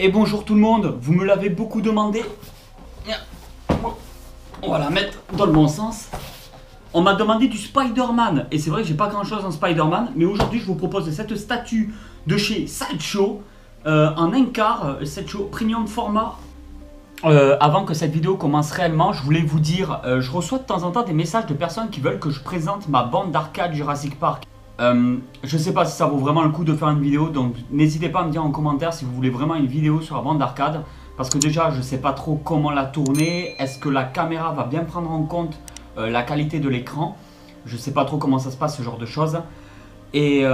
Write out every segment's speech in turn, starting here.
Et bonjour tout le monde, vous me l'avez beaucoup demandé. On va la mettre dans le bon sens. On m'a demandé du Spider-Man. Et c'est vrai que j'ai pas grand chose en Spider-Man. Mais aujourd'hui je vous propose cette statue de chez Sideshow en un quart, Sideshow Premium format. Avant que cette vidéo commence réellement, je voulais vous dire, je reçois de temps en temps des messages de personnes qui veulent que je présente ma bande d'arcade Jurassic Park. Je sais pas si ça vaut vraiment le coup de faire une vidéo, donc n'hésitez pas à me dire en commentaire si vous voulez vraiment une vidéo sur la bande d'arcade. Parce que déjà je sais pas trop comment la tourner, est-ce que la caméra va bien prendre en compte la qualité de l'écran. Je sais pas trop comment ça se passe, ce genre de choses. Et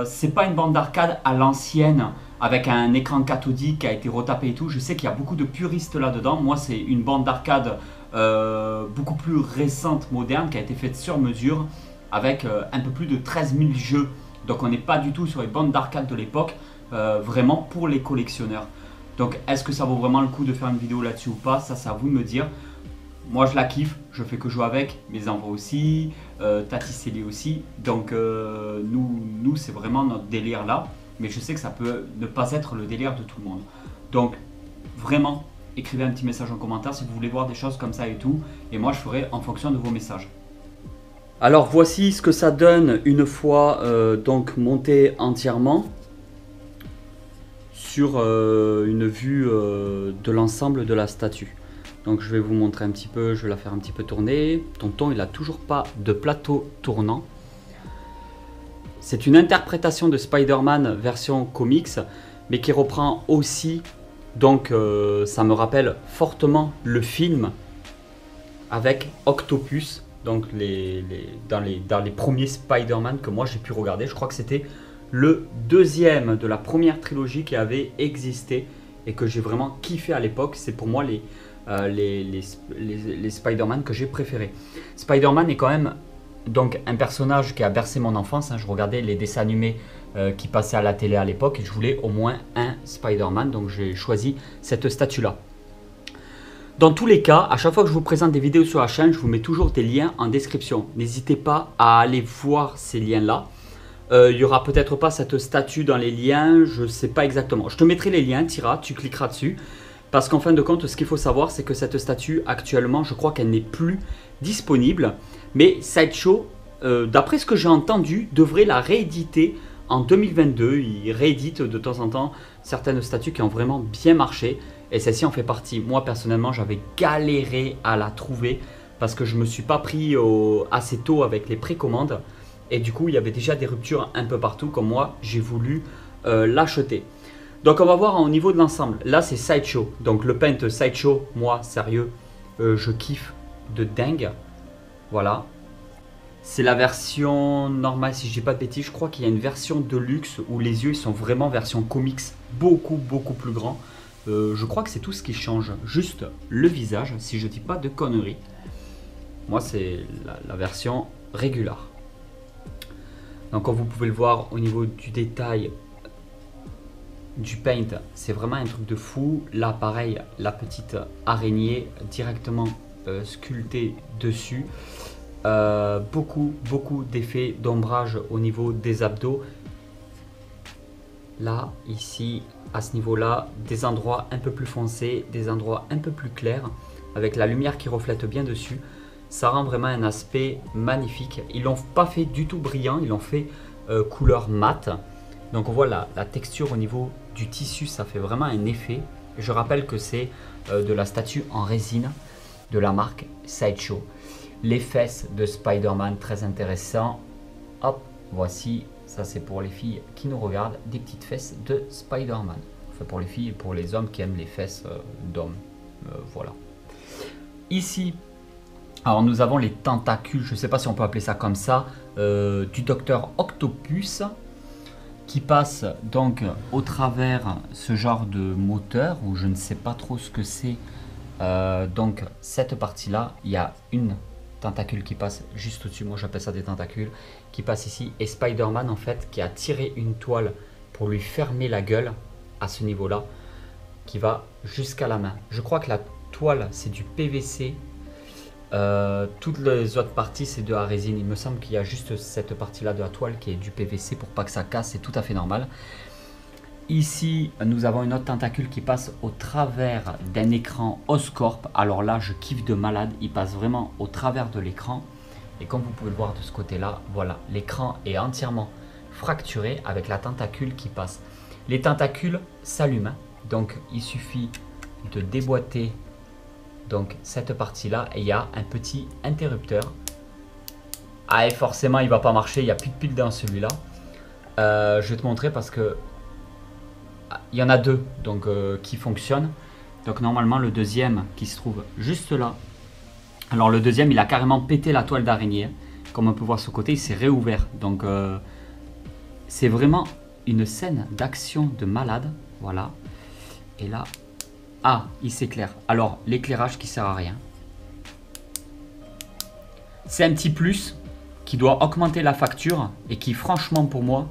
c'est pas une bande d'arcade à l'ancienne avec un écran cathodique qui a été retapé et tout. Je sais qu'il y a beaucoup de puristes là-dedans. Moi c'est une bande d'arcade beaucoup plus récente, moderne, qui a été faite sur mesure avec un peu plus de 13 000 jeux. Donc on n'est pas du tout sur les bandes d'arcade de l'époque, vraiment pour les collectionneurs. Donc est-ce que ça vaut vraiment le coup de faire une vidéo là-dessus ou pas? Ça c'est à vous de me dire. Moi je la kiffe, je fais que jouer avec, mes enfants aussi, Tati Célie aussi. Donc nous c'est vraiment notre délire là. Mais je sais que ça peut ne pas être le délire de tout le monde. Donc vraiment, écrivez un petit message en commentaire si vous voulez voir des choses comme ça et tout. Et moi je ferai en fonction de vos messages. Alors voici ce que ça donne une fois donc monté entièrement sur une vue de l'ensemble de la statue. Donc je vais vous montrer un petit peu, je vais la faire un petit peu tourner. Tonton il a toujours pas de plateau tournant. C'est une interprétation de Spider-Man version comics, mais qui reprend aussi, donc ça me rappelle fortement le film avec Octopus. Donc dans les premiers Spider-Man que moi j'ai pu regarder, je crois que c'était le deuxième de la première trilogie qui avait existé et que j'ai vraiment kiffé à l'époque. C'est pour moi les Spider-Man que j'ai préférés. Spider-Man est quand même donc un personnage qui a bercé mon enfance. Je regardais les dessins animés qui passaient à la télé à l'époque et je voulais au moins un Spider-Man, donc j'ai choisi cette statue-là. Dans tous les cas, à chaque fois que je vous présente des vidéos sur la chaîne, je vous mets toujours des liens en description. N'hésitez pas à aller voir ces liens-là. Il n'y aura peut-être pas cette statue dans les liens, je ne sais pas exactement. Je te mettrai les liens, tu cliqueras dessus. Parce qu'en fin de compte, ce qu'il faut savoir, c'est que cette statue, actuellement, je crois qu'elle n'est plus disponible. Mais Sideshow, d'après ce que j'ai entendu, devrait la rééditer en 2022. Ils rééditent de temps en temps certaines statues qui ont vraiment bien marché. Et celle-ci en fait partie. Moi, personnellement, j'avais galéré à la trouver parce que je ne me suis pas pris assez tôt avec les précommandes. Et du coup, il y avait déjà des ruptures un peu partout. Comme moi, j'ai voulu l'acheter. Donc, on va voir au niveau de l'ensemble. Là, c'est Sideshow. Donc, le paint Sideshow, moi, sérieux, je kiffe de dingue. Voilà. C'est la version normale, si je dis pas de bêtises. Je crois qu'il y a une version de luxe où les yeux ils sont vraiment version comics, beaucoup plus grand. Je crois que c'est tout ce qui change, juste le visage, si je dis pas de conneries. Moi, c'est la version régulière. Donc, comme vous pouvez le voir au niveau du détail du paint, c'est vraiment un truc de fou. Là, pareil, la petite araignée directement sculptée dessus. Beaucoup d'effets d'ombrage au niveau des abdos. Là, ici, à ce niveau-là, des endroits un peu plus foncés, des endroits un peu plus clairs, avec la lumière qui reflète bien dessus. Ça rend vraiment un aspect magnifique. Ils l'ont pas fait du tout brillant, ils l'ont fait couleur mat. Donc on voit la texture au niveau du tissu, ça fait vraiment un effet. Je rappelle que c'est de la statue en résine de la marque Sideshow. Les fesses de Spider-Man, très intéressant. Hop, voici, ça c'est pour les filles qui nous regardent, des petites fesses de Spider-Man. Enfin pour les filles et pour les hommes qui aiment les fesses d'hommes. Voilà. Ici, alors nous avons les tentacules, je ne sais pas si on peut appeler ça comme ça, du docteur Octopus, qui passe donc au travers ce genre de moteur, où je ne sais pas trop ce que c'est. Donc cette partie-là, il y a une tentacule qui passe juste au-dessus, moi j'appelle ça des tentacules, qui passe ici, et Spider-Man en fait qui a tiré une toile pour lui fermer la gueule à ce niveau-là, qui va jusqu'à la main. Je crois que la toile c'est du PVC, toutes les autres parties c'est de la résine. Il me semble qu'il y a juste cette partie-là de la toile qui est du PVC pour pas que ça casse, c'est tout à fait normal. Ici, nous avons une autre tentacule qui passe au travers d'un écran Oscorp. Alors là, je kiffe de malade. Il passe vraiment au travers de l'écran. Et comme vous pouvez le voir de ce côté-là, voilà, l'écran est entièrement fracturé avec la tentacule qui passe. Les tentacules s'allument, hein. Donc il suffit de déboîter donc cette partie-là et il y a un petit interrupteur. Ah, et forcément, il va pas marcher, il n'y a plus de pile dans celui-là. Je vais te montrer parce que il y en a deux donc, qui fonctionnent. Donc normalement, le deuxième qui se trouve juste là. Alors le deuxième, il a carrément pété la toile d'araignée. Comme on peut voir ce côté, il s'est réouvert. Donc c'est vraiment une scène d'action de malade. Voilà. Et là, ah, il s'éclaire. Alors l'éclairage qui sert à rien. C'est un petit plus qui doit augmenter la facture et qui franchement pour moi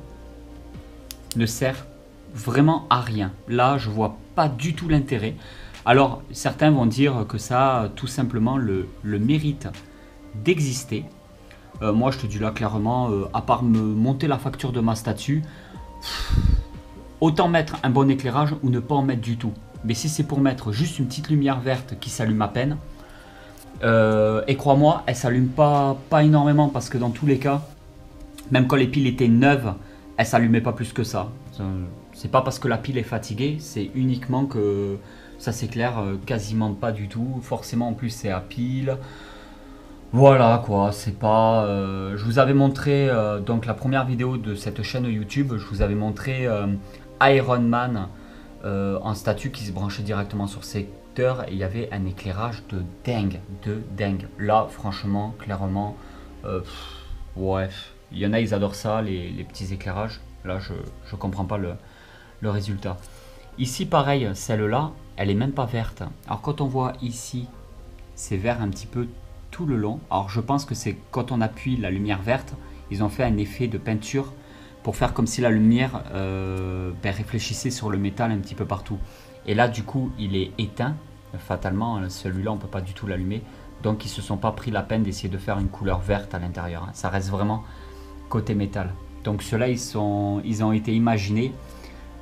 ne sert vraiment à rien. Là, je vois pas du tout l'intérêt. Alors, certains vont dire que ça a tout simplement le mérite d'exister. Moi, je te dis là clairement, à part me monter la facture de ma statue, autant mettre un bon éclairage ou ne pas en mettre du tout. Mais si c'est pour mettre juste une petite lumière verte qui s'allume à peine, et crois-moi, elle s'allume pas énormément parce que dans tous les cas, même quand les piles étaient neuves, elle s'allumait pas plus que ça. C'est pas parce que la pile est fatiguée, c'est uniquement que ça s'éclaire quasiment pas du tout. Forcément, en plus, c'est à pile. Voilà quoi, c'est pas... je vous avais montré, donc la première vidéo de cette chaîne YouTube, je vous avais montré Iron Man en statue qui se branchait directement sur secteur et il y avait un éclairage de dingue. Là, franchement, clairement, ouais, il y en a, ils adorent ça, les petits éclairages. Là, je comprends pas le résultat. Ici, pareil, celle-là, elle est même pas verte. Alors, quand on voit ici, c'est vert un petit peu tout le long. Alors, je pense que c'est quand on appuie la lumière verte, ils ont fait un effet de peinture pour faire comme si la lumière réfléchissait sur le métal un petit peu partout. Et là, du coup, il est éteint. Fatalement, celui-là, on peut pas du tout l'allumer. Donc, ils se sont pas pris la peine d'essayer de faire une couleur verte à l'intérieur. Ça reste vraiment côté métal. Donc ceux-là, ils ont été imaginés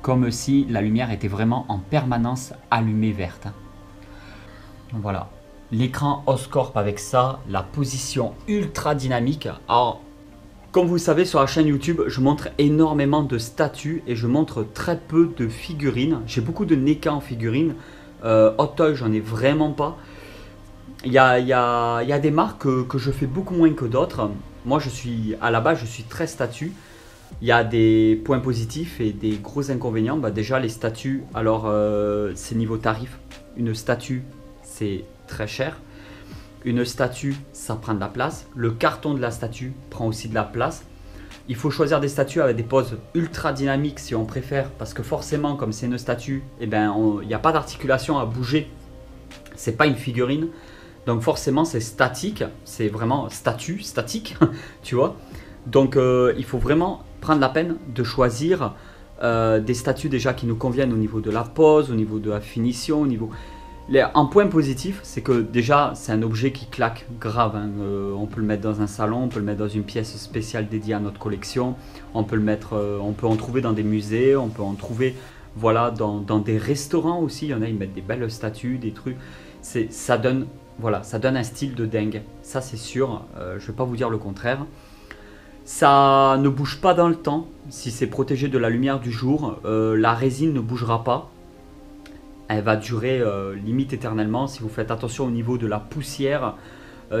comme si la lumière était vraiment en permanence allumée verte. Voilà. L'écran Oscorp avec ça, la position ultra dynamique. Alors, comme vous le savez, sur la chaîne YouTube, je montre énormément de statues et je montre très peu de figurines. J'ai beaucoup de NECA en figurines. Hot Toys, j'en ai vraiment pas. Il y a des marques que je fais beaucoup moins que d'autres. Moi, à la base, je suis très statue. Il y a des points positifs et des gros inconvénients. Bah, déjà, les statues, alors c'est niveau tarif. Une statue, c'est très cher. Une statue, ça prend de la place. Le carton de la statue prend aussi de la place. Il faut choisir des statues avec des poses ultra dynamiques si on préfère. Parce que forcément, comme c'est une statue, eh ben, il n'y a pas d'articulation à bouger. C'est pas une figurine. Donc forcément, c'est statique. C'est vraiment statique, tu vois. Donc il faut vraiment prendre la peine de choisir des statues déjà qui nous conviennent au niveau de la pose, au niveau de la finition, au niveau... Un point positif, c'est que déjà c'est un objet qui claque grave, hein. On peut le mettre dans un salon, on peut le mettre dans une pièce spéciale dédiée à notre collection, on peut le mettre, on peut en trouver dans des musées, on peut en trouver voilà, dans des restaurants aussi. Il y en a, ils mettent des belles statues, des trucs, ça donne, voilà, ça donne un style de dingue, ça c'est sûr, je ne vais pas vous dire le contraire. Ça ne bouge pas dans le temps, si c'est protégé de la lumière du jour, la résine ne bougera pas. Elle va durer limite éternellement si vous faites attention au niveau de la poussière,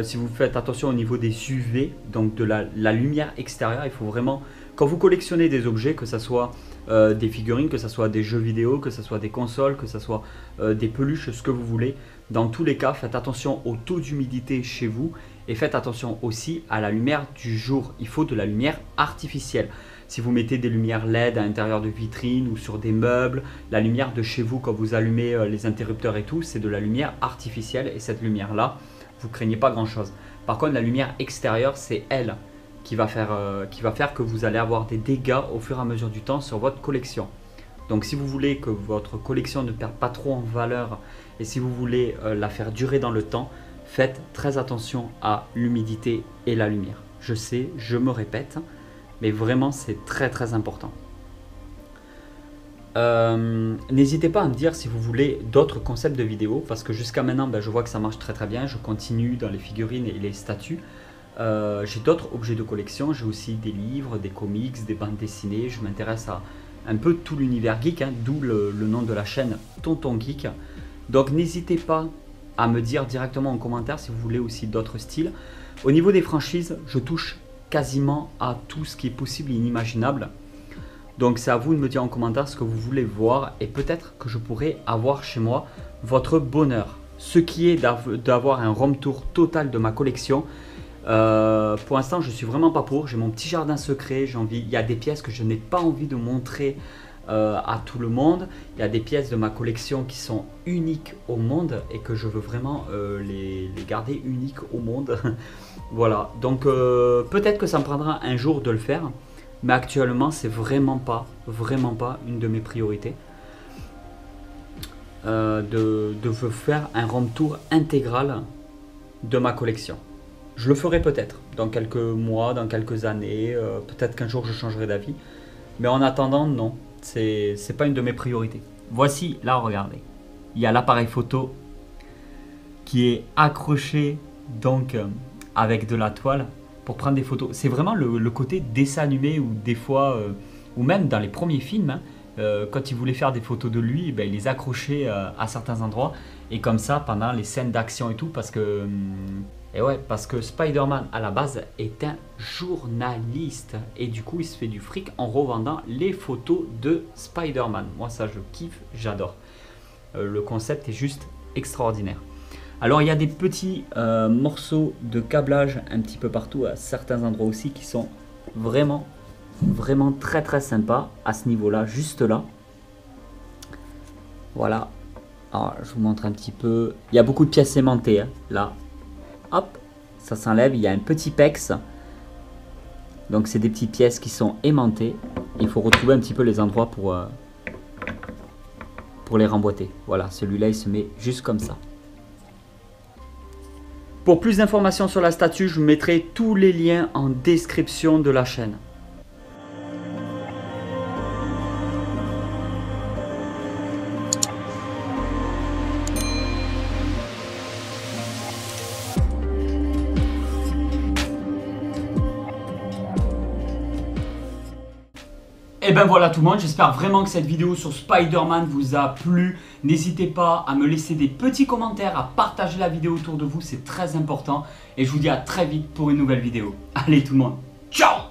si vous faites attention au niveau des UV, donc de la lumière extérieure. Il faut vraiment, quand vous collectionnez des objets, que ce soit des figurines, que ce soit des jeux vidéo, que ce soit des consoles, que ce soit des peluches, ce que vous voulez, dans tous les cas, faites attention au taux d'humidité chez vous et faites attention aussi à la lumière du jour. Il faut de la lumière artificielle. Si vous mettez des lumières LED à l'intérieur de vitrines ou sur des meubles, la lumière de chez vous quand vous allumez les interrupteurs et tout, c'est de la lumière artificielle et cette lumière-là, vous ne craignez pas grand-chose. Par contre, la lumière extérieure, c'est elle qui va faire que vous allez avoir des dégâts au fur et à mesure du temps sur votre collection. Donc si vous voulez que votre collection ne perde pas trop en valeur et si vous voulez la faire durer dans le temps, faites très attention à l'humidité et la lumière. Je sais, je me répète, mais vraiment c'est très important. N'hésitez pas à me dire si vous voulez d'autres concepts de vidéos, parce que jusqu'à maintenant, je vois que ça marche très bien. Je continue dans les figurines et les statues. J'ai d'autres objets de collection, j'ai aussi des livres, des comics, des bandes dessinées. Je m'intéresse à un peu tout l'univers geek, d'où le nom de la chaîne Tonton Geek. Donc n'hésitez pas à me dire directement en commentaire si vous voulez aussi d'autres styles. Au niveau des franchises, je touche quasiment à tout ce qui est possible et inimaginable. Donc c'est à vous de me dire en commentaire ce que vous voulez voir et peut-être que je pourrais avoir chez moi votre bonheur. Ce qui est d'avoir un room tour total de ma collection. Pour l'instant je suis vraiment pas pour, j'ai mon petit jardin secret, il y a des pièces que je n'ai pas envie de montrer à tout le monde. Il y a des pièces de ma collection qui sont uniques au monde et que je veux vraiment les garder uniques au monde. Voilà, donc peut-être que ça me prendra un jour de le faire, mais actuellement c'est vraiment pas une de mes priorités de faire un room tour intégral de ma collection. Je le ferai peut-être dans quelques mois, dans quelques années, peut-être qu'un jour je changerai d'avis. Mais en attendant, non, c'est pas une de mes priorités. Voici, là regardez, il y a l'appareil photo qui est accroché donc avec de la toile pour prendre des photos. C'est vraiment le côté dessin animé ou des fois, ou même dans les premiers films, quand il voulait faire des photos de lui, il les accrochait à certains endroits. Et comme ça, pendant les scènes d'action et tout, parce que Spider-Man à la base est un journaliste et du coup il se fait du fric en revendant les photos de Spider-Man. Moi ça je kiffe, j'adore. Le concept est juste extraordinaire. Alors il y a des petits morceaux de câblage un petit peu partout à certains endroits aussi qui sont vraiment très sympas à ce niveau là, juste là. Voilà. Alors je vous montre un petit peu. Il y a beaucoup de pièces aimantées là. Hop, ça s'enlève, il y a un petit pex. Donc c'est des petites pièces qui sont aimantées. Il faut retrouver un petit peu les endroits pour les remboîter. Voilà, celui-là il se met juste comme ça. Pour plus d'informations sur la statue, je vous mettrai tous les liens en description de la chaîne. Et ben voilà tout le monde, j'espère vraiment que cette vidéo sur Spider-Man vous a plu. N'hésitez pas à me laisser des petits commentaires, à partager la vidéo autour de vous, c'est très important. Et je vous dis à très vite pour une nouvelle vidéo. Allez tout le monde, ciao!